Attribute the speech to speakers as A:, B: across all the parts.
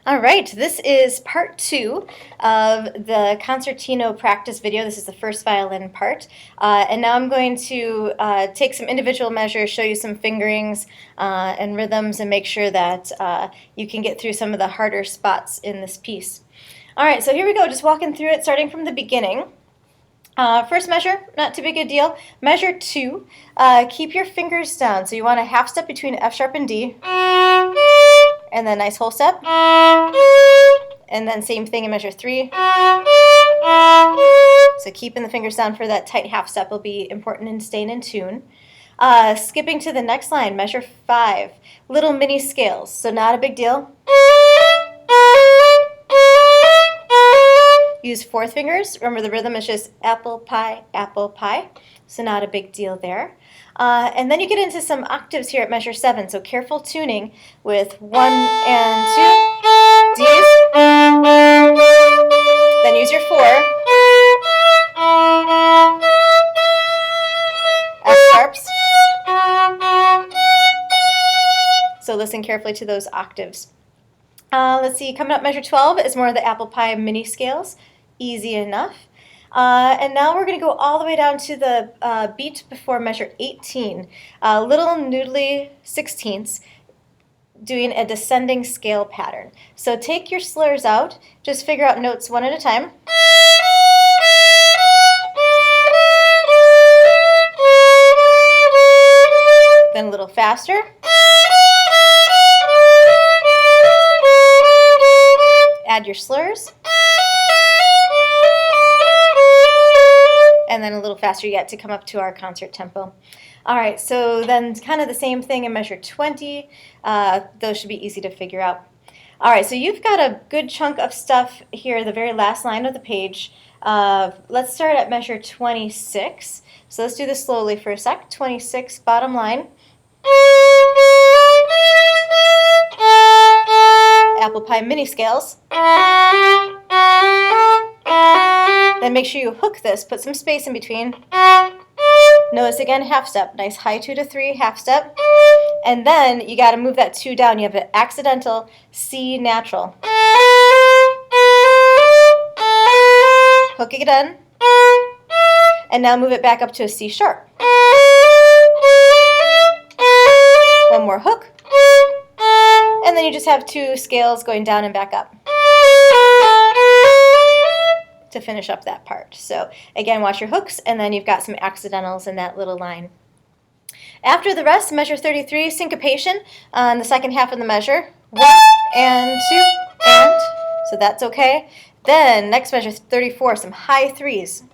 A: All right, this is part 2 of the Concertino practice video. This is the first violin part. And now I'm going to take some individual measures, show you some fingerings and rhythms, and make sure that you can get through some of the harder spots in this piece. All right, so here we go, just walking through it, starting from the beginning. First measure, not too big a deal. Measure 2, keep your fingers down. So you want a half step between F sharp and D. And then nice whole step. And then same thing in measure 3. So keeping the fingers down for that tight half step will be important in staying in tune. Skipping to the next line, measure 5. Little mini scales, so not a big deal. Use fourth fingers. Remember, the rhythm is just apple, pie, so not a big deal there. And then you get into some octaves here at measure 7, so careful tuning with 1 and 2 Ds. Then use your 4 F sharps. So listen carefully to those octaves. Let's see, coming up measure 12 is more of the apple pie mini scales. Easy enough. And now we're going to go all the way down to the beat before measure 18. Little noodly sixteenths, doing a descending scale pattern. So take your slurs out, just figure out notes one at a time. Then a little faster. Add your slurs. And then a little faster yet to come up to our concert tempo. All right, so then kind of the same thing in measure 20. Those should be easy to figure out. All right, so you've got a good chunk of stuff here, the very last line of the page. Let's start at measure 26. So let's do this slowly for a sec. 26, bottom line. Apple pie mini scales. Then make sure you hook this, put some space in between. Notice again, half step. Nice high 2 to 3, half step. And then you got to move that 2 down. You have an accidental C natural. Hook it again. And now move it back up to a C sharp. One more hook. And then you just have 2 scales going down and back up to finish up that part. So again, watch your hooks, and then you've got some accidentals in that little line. After the rest, measure 33, syncopation on the second half of the measure. 1 and 2 and, so that's okay. Then next measure 34, some high 3s.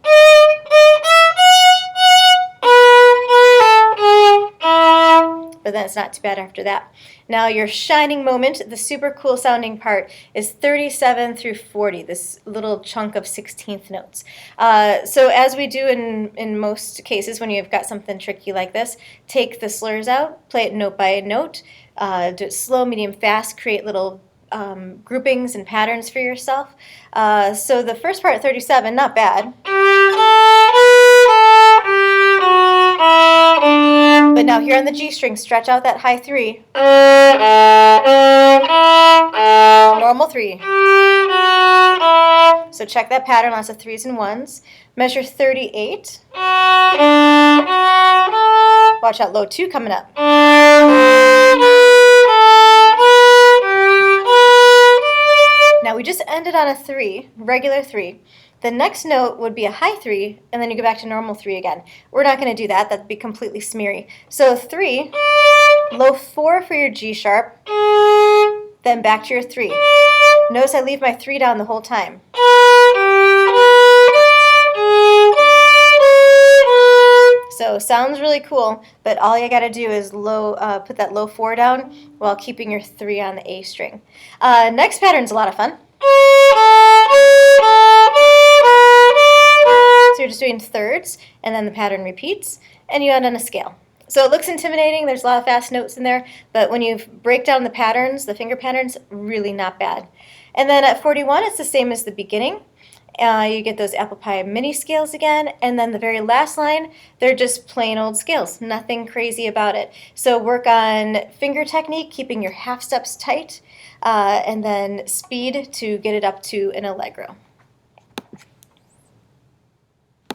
A: But then it's not too bad after that. Now your shining moment, the super cool sounding part, is 37 through 40, this little chunk of 16th notes. So as we do in most cases when you've got something tricky like this, take the slurs out, play it note by note, do it slow, medium, fast, create little groupings and patterns for yourself. So the first part, 37, not bad. But now here on the G string, stretch out that high 3. Normal 3. So check that pattern, lots of 3s and 1s. Measure 38. Watch out, low 2 coming up. Now we just ended on a 3, regular 3. The next note would be a high 3, and then you go back to normal 3 again. We're not going to do that. That'd be completely smeary. So 3, low 4 for your G sharp, then back to your 3. Notice I leave my 3 down the whole time. So sounds really cool, but all you got to do is put that low 4 down while keeping your 3 on the A string. Next pattern's a lot of fun. So you're just doing thirds, and then the pattern repeats, and you end on a scale. So it looks intimidating, there's a lot of fast notes in there, but when you break down the patterns, the finger patterns, really not bad. And then at 41, it's the same as the beginning, You get those apple pie mini scales again, and then the very last line, they're just plain old scales, nothing crazy about it. So work on finger technique, keeping your half steps tight, and then speed to get it up to an allegro.